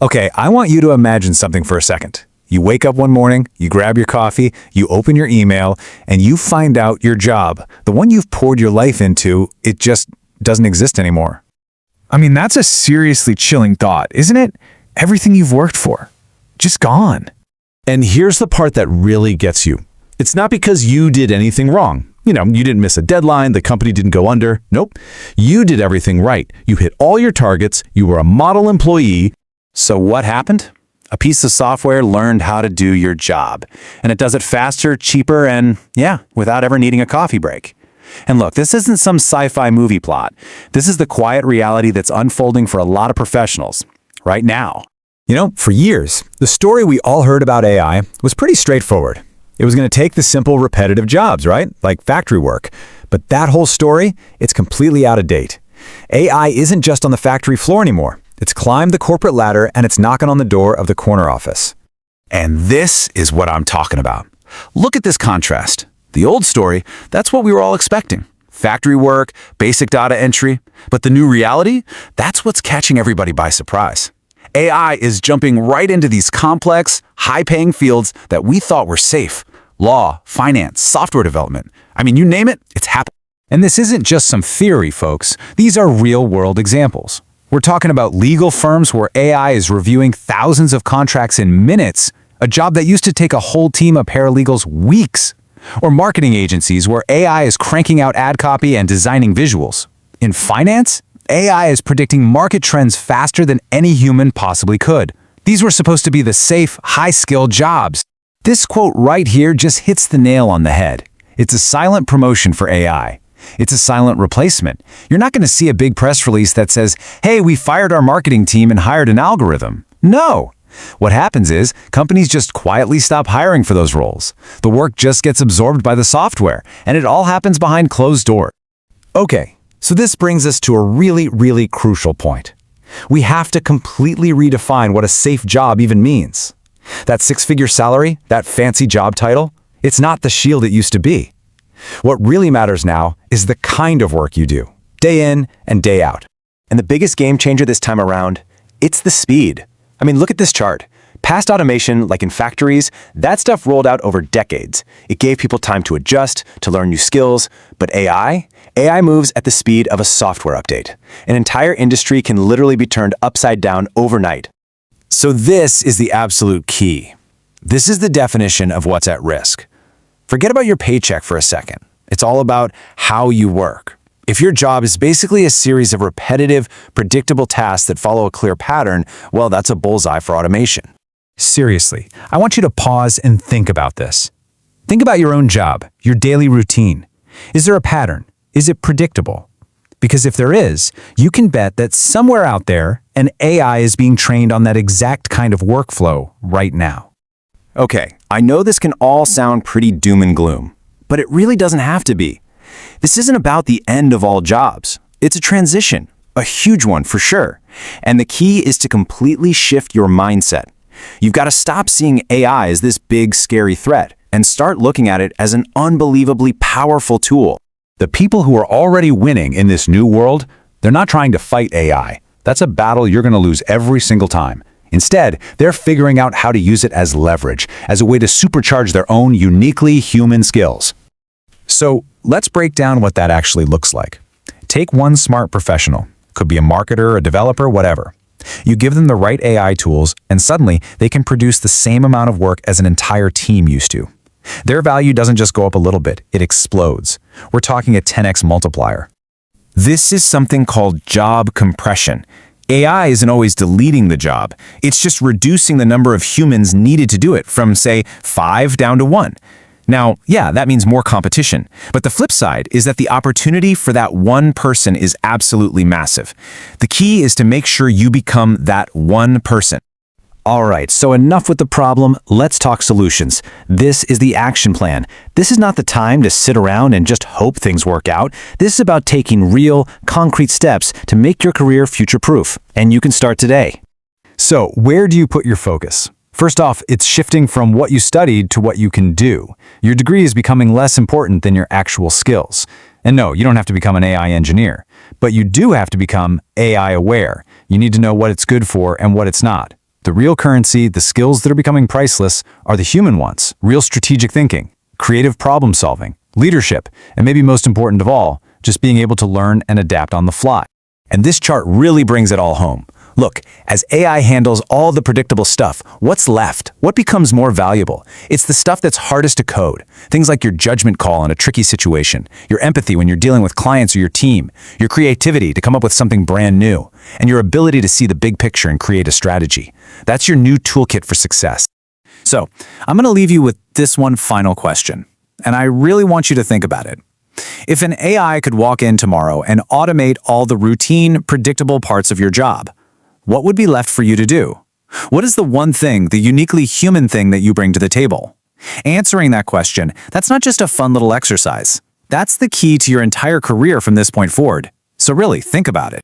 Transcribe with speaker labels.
Speaker 1: Okay, I want you to imagine something for a second. You wake up one morning, you grab your coffee, you open your email, and you find out your job, the one you've poured your life into, it just doesn't exist anymore.
Speaker 2: I mean, that's a seriously chilling thought, isn't it? Everything you've worked for, just gone.
Speaker 3: And here's the part that really gets you. It's not because you did anything wrong. You didn't miss a deadline, the company didn't go under. Nope. You did everything right. You hit all your targets, you were a model employee.
Speaker 1: So what happened? A piece of software learned how to do your job. And it does it faster, cheaper, and without ever needing a coffee break. And look, this isn't some sci-fi movie plot. This is the quiet reality that's unfolding for a lot of professionals right now.
Speaker 4: For years, the story we all heard about AI was pretty straightforward. It was going to take the simple, repetitive jobs, right? Like factory work. But that whole story, it's completely out of date. AI isn't just on the factory floor anymore. It's climbed the corporate ladder and it's knocking on the door of the corner office.
Speaker 1: And this is what I'm talking about. Look at this contrast. The old story, that's what we were all expecting. Factory work, basic data entry. But the new reality, that's what's catching everybody by surprise. AI is jumping right into these complex, high-paying fields that we thought were safe. Law, finance, software development. I mean, you name it, it's happening.
Speaker 4: And this isn't just some theory, folks. These are real-world examples. We're talking about legal firms where AI is reviewing thousands of contracts in minutes, a job that used to take a whole team of paralegals weeks. Or marketing agencies where AI is cranking out ad copy and designing visuals. In finance, AI is predicting market trends faster than any human possibly could. These were supposed to be the safe, high-skill jobs. This quote right here just hits the nail on the head. It's a silent promotion for AI. It's a silent replacement. You're not going to see a big press release that says, "Hey, we fired our marketing team and hired an algorithm." No. What happens is companies just quietly stop hiring for those roles. The work just gets absorbed by the software, and it all happens behind closed doors. Okay, so this brings us to a really, really crucial point. We have to completely redefine what a safe job even means. That six-figure salary, that fancy job title, it's not the shield it used to be. What really matters now is the kind of work you do, day in and day out.
Speaker 5: And the biggest game changer this time around, it's the speed. I mean, look at this chart. Past automation, like in factories, that stuff rolled out over decades. It gave people time to adjust, to learn new skills. But AI moves at the speed of a software update. An entire industry can literally be turned upside down overnight.
Speaker 1: So this is the absolute key. This is the definition of what's at risk. Forget about your paycheck for a second. It's all about how you work. If your job is basically a series of repetitive, predictable tasks that follow a clear pattern, well, that's a bullseye for automation.
Speaker 4: Seriously, I want you to pause and think about this. Think about your own job, your daily routine. Is there a pattern? Is it predictable? Because if there is, you can bet that somewhere out there, an AI is being trained on that exact kind of workflow right now.
Speaker 5: Okay, I know this can all sound pretty doom and gloom, but it really doesn't have to be. This isn't about the end of all jobs. It's a transition, a huge one for sure. And the key is to completely shift your mindset. You've got to stop seeing AI as this big, scary threat and start looking at it as an unbelievably powerful tool.
Speaker 1: The people who are already winning in this new world, they're not trying to fight AI. That's a battle you're going to lose every single time. Instead, they're figuring out how to use it as leverage, as a way to supercharge their own uniquely human skills. So let's break down what that actually looks like. Take one smart professional. Could be a marketer, a developer, whatever. You give them the right AI tools, and suddenly they can produce the same amount of work as an entire team used to. Their value doesn't just go up a little bit, it explodes. We're talking a 10x multiplier. This is something called job compression. AI isn't always deleting the job. It's just reducing the number of humans needed to do it from, say, 5 down to 1. Now, yeah, that means more competition. But the flip side is that the opportunity for that one person is absolutely massive. The key is to make sure you become that one person. All right, so enough with the problem. Let's talk solutions. This is the action plan. This is not the time to sit around and just hope things work out. This is about taking real, concrete steps to make your career future-proof. And you can start today.
Speaker 4: So, where do you put your focus? First off, it's shifting from what you studied to what you can do. Your degree is becoming less important than your actual skills. And no, you don't have to become an AI engineer, but you do have to become AI aware. You need to know what it's good for and what it's not. The real currency, the skills that are becoming priceless, are the human ones. Real strategic thinking, creative problem solving, leadership, and maybe most important of all, just being able to learn and adapt on the fly. And this chart really brings it all home. Look, as AI handles all the predictable stuff, what's left? What becomes more valuable? It's the stuff that's hardest to code. Things like your judgment call in a tricky situation, your empathy when you're dealing with clients or your team, your creativity to come up with something brand new, and your ability to see the big picture and create a strategy. That's your new toolkit for success. So, I'm going to leave you with this one final question, and I really want you to think about it. If an AI could walk in tomorrow and automate all the routine, predictable parts of your job, what would be left for you to do? What is the one thing, the uniquely human thing that you bring to the table? Answering that question, that's not just a fun little exercise. That's the key to your entire career from this point forward. So really, think about it.